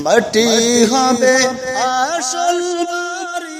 মাটি হবে আসল বাড়ি।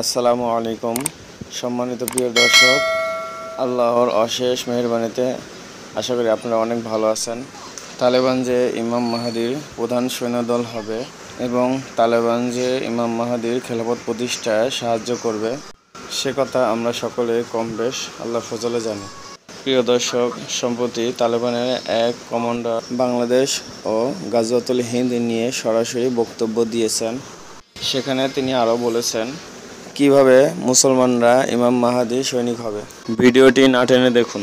আসসালামু আলাইকুম সম্মানিত প্রিয় দর্শক, আল্লাহর অশেষ মেহেরবানিতে আশা করি আপনারা অনেক ভালো আছেন। তালেবান যে ইমাম মাহাদির প্রধান সৈন্যদল হবে এবং তালেবান যে ইমাম মাহাদির খেলাফত প্রতিষ্ঠায় সাহায্য করবে, সে কথা আমরা সকলে কম বেশ আল্লাহর ফজলে জানি। প্রিয় দর্শক, সম্প্রতি তালেবানের এক কমান্ডার বাংলাদেশ ও গাজওয়াতুল হিন্দ নিয়ে সরাসরি বক্তব্য দিয়েছেন। সেখানে তিনি আরও বলেছেন কিভাবে মুসলমানরা ইমাম মাহাদি সৈনিক হবে। ভিডিওটি না টেনে দেখুন।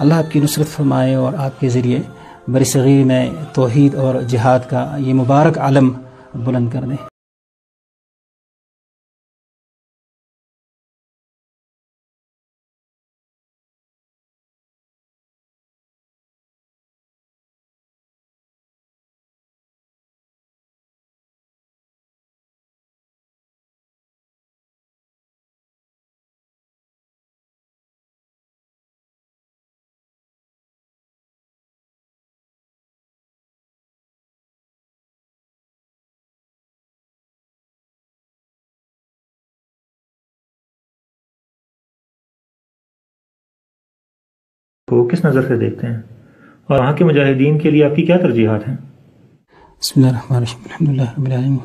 اللہ آپ کی نصرت فرمائے اور آپ کے ذریعے برصغیر میں توحید اور جہاد کا یہ مبارک علم بلند کر دیں۔ کو کس نظر سے دیکھتے ہیں اور وہاں کے مجاہدین کے لیے آپ کی کیا ترجیحات ہیں؟ بسم اللہ الرحمن الرحیم، الحمدللہ رب العالمین۔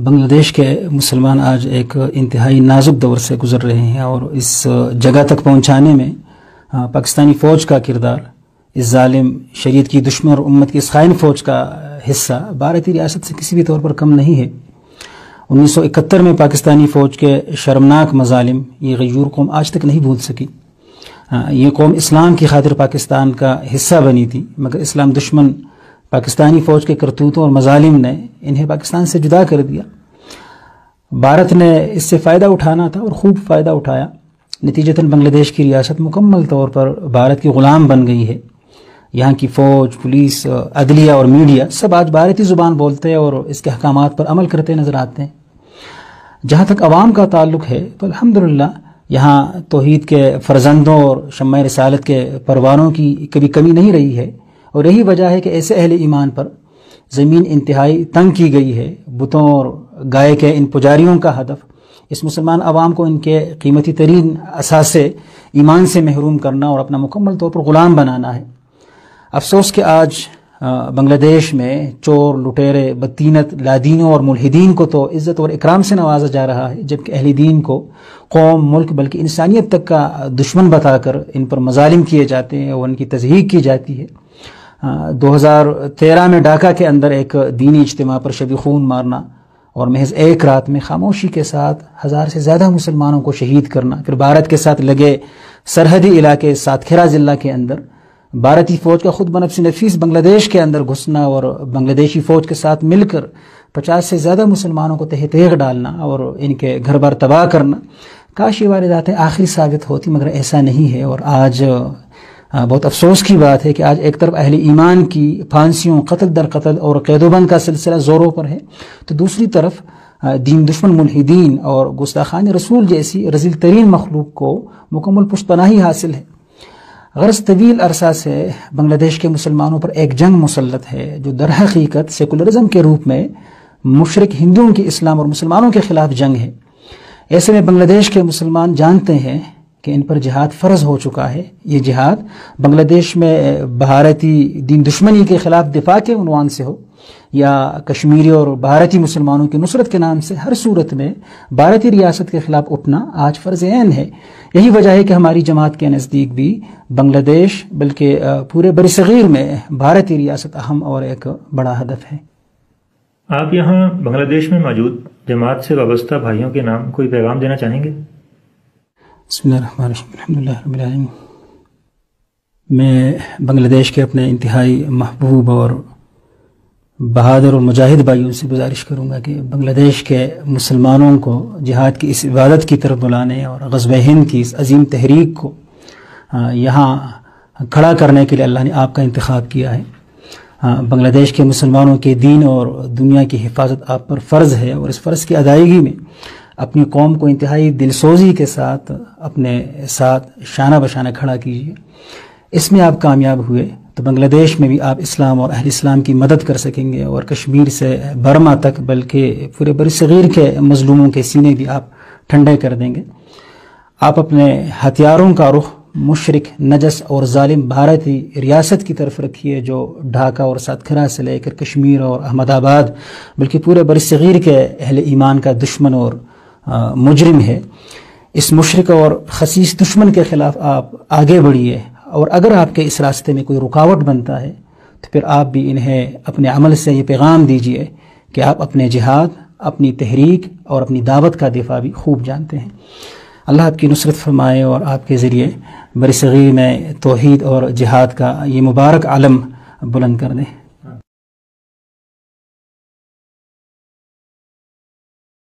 بنگلہ دیش کے مسلمان آج ایک انتہائی نازک دور سے گزر رہے ہیں، اور اس جگہ تک پہنچانے میں پاکستانی فوج کا کردار، اس ظالم شریعت کی دشمن اور امت کی اس خائن فوج کا حصہ بھارتی ریاست سے کسی بھی طور پر کم نہیں ہے۔ 1971 میں پاکستانی فوج کے شرمناک مظالم یہ غیور قوم آج تک نہیں بھول سکی۔ یہ قوم اسلام کی خاطر پاکستان کا حصہ بنی تھی، مگر اسلام دشمن پاکستانی فوج کے کرتوتوں اور مظالم نے انہیں پاکستان سے جدا کر دیا۔ بھارت نے اس سے فائدہ اٹھانا تھا اور خوب فائدہ اٹھایا۔ نتیجتاً بنگلہ دیش کی ریاست مکمل طور پر بھارت کی غلام بن گئی ہے۔ یہاں کی فوج، پولیس، عدلیہ اور میڈیا سب آج بھارتی زبان بولتے ہیں اور اس کے احکامات پر عمل کرتے نظر آتے ہیں۔ جہاں تک عوام کا تعلق ہے تو الحمدللہ یہاں توحید کے فرزندوں اور شمع رسالت کے پروانوں کی کبھی کمی نہیں رہی ہے، اور یہی وجہ ہے کہ ایسے اہل ایمان پر زمین انتہائی تنگ کی گئی ہے۔ بتوں اور گائے کے ان پجاریوں کا ہدف اس مسلمان عوام کو ان کے قیمتی ترین اثاثے ایمان سے محروم کرنا اور اپنا مکمل طور پر غلام بنانا ہے۔ افسوس کہ آج بنگلہ دیش میں چور، لٹیرے، بدتینت، لادینوں اور ملحدین کو تو عزت اور اکرام سے نوازا جا رہا ہے، جبکہ اہل دین کو قوم، ملک بلکہ انسانیت تک کا دشمن بتا کر ان پر مظالم کیے جاتے ہیں اور ان کی تضحیک کی جاتی ہے۔ 2013 میں ڈھاکہ کے اندر ایک دینی اجتماع پر شب خون مارنا اور محض ایک رات میں خاموشی کے ساتھ 1000 سے زیادہ مسلمانوں کو شہید کرنا، پھر بھارت کے ساتھ لگے سرحدی علاقے ساتکھیرا ضلع کے اندر بھارتی فوج کا خود بنفس نفیس بنگلہ دیش کے اندر گھسنا اور بنگلہ دیشی فوج کے ساتھ مل کر 50 سے زیادہ مسلمانوں کو تہ تیغ ڈالنا اور ان کے گھر بار تباہ کرنا، کاش یہ وارداتیں آخری ثابت ہوتی، مگر ایسا نہیں ہے۔ اور آج بہت افسوس کی بات ہے کہ آج ایک طرف اہل ایمان کی پھانسیوں، قتل در قتل اور قید و بند کا سلسلہ زوروں پر ہے، تو دوسری طرف دین دشمن ملحدین اور گستاخان رسول جیسی رذیل ترین مخلوق کو مکمل پشت پناہی حاصل ہے۔ غرض طویل عرصہ سے بنگلہ دیش کے مسلمانوں پر ایک جنگ مسلط ہے جو در حقیقت سیکولرزم کے روپ میں مشرک ہندوؤں کی اسلام اور مسلمانوں کے خلاف جنگ ہے۔ ایسے میں بنگلہ دیش کے مسلمان جانتے ہیں کہ ان پر جہاد فرض ہو چکا ہے۔ یہ جہاد بنگلہ دیش میں بھارتی دین دشمنی کے خلاف دفاع کے عنوان سے ہو یا کشمیری اور بھارتی مسلمانوں کی نصرت کے نام سے، ہر صورت میں بھارتی ریاست کے خلاف اٹھنا آج فرض عین ہے۔ یہی وجہ ہے کہ ہماری جماعت کے نزدیک بھی بنگلہ دیش بلکہ پورے برصغیر میں بھارتی ریاست اہم اور ایک بڑا ہدف ہے۔ آپ یہاں بنگلہ دیش میں موجود جماعت سے وابستہ بھائیوں کے نام کوئی پیغام دینا چاہیں گے؟ بسم اللہ الرحمن الرحیم، الحمدللہ رب العالمین۔ میں بنگلہ دیش کے اپنے انتہائی محبوب اور بہادر اور مجاہد بھائیوں سے گزارش کروں گا کہ بنگلہ دیش کے مسلمانوں کو جہاد کی اس عبادت کی طرف بلانے اور غزوہ ہند کی اس عظیم تحریک کو یہاں کھڑا کرنے کے لیے اللہ نے آپ کا انتخاب کیا ہے۔ بنگلہ دیش کے مسلمانوں کے دین اور دنیا کی حفاظت آپ پر فرض ہے، اور اس فرض کی ادائیگی میں اپنی قوم کو انتہائی دلسوزی کے ساتھ اپنے ساتھ شانہ بشانہ کھڑا کیجیے۔ اس میں آپ کامیاب ہوئے تو بنگلہ دیش میں بھی آپ اسلام اور اہل اسلام کی مدد کر سکیں گے، اور کشمیر سے برما تک بلکہ پورے برصغیر کے مظلوموں کے سینے بھی آپ ٹھنڈے کر دیں گے۔ آپ اپنے ہتھیاروں کا رخ مشرک، نجس اور ظالم بھارتی ریاست کی طرف رکھیے جو ڈھاکہ اور ساتکھیرا سے لے کر کشمیر اور احمد آباد بلکہ پورے برصغیر کے اہل ایمان کا دشمن اور مجرم ہے۔ اس مشرک اور خسیس دشمن کے خلاف آپ آگے بڑھیے، اور اگر آپ کے اس راستے میں کوئی رکاوٹ بنتا ہے تو پھر آپ بھی انہیں اپنے عمل سے یہ پیغام دیجیے کہ آپ اپنے جہاد، اپنی تحریک اور اپنی دعوت کا دفاع بھی خوب جانتے ہیں۔ اللہ آپ کی نصرت فرمائے اور آپ کے ذریعے برصغیر میں توحید اور جہاد کا یہ مبارک علم بلند کر دے.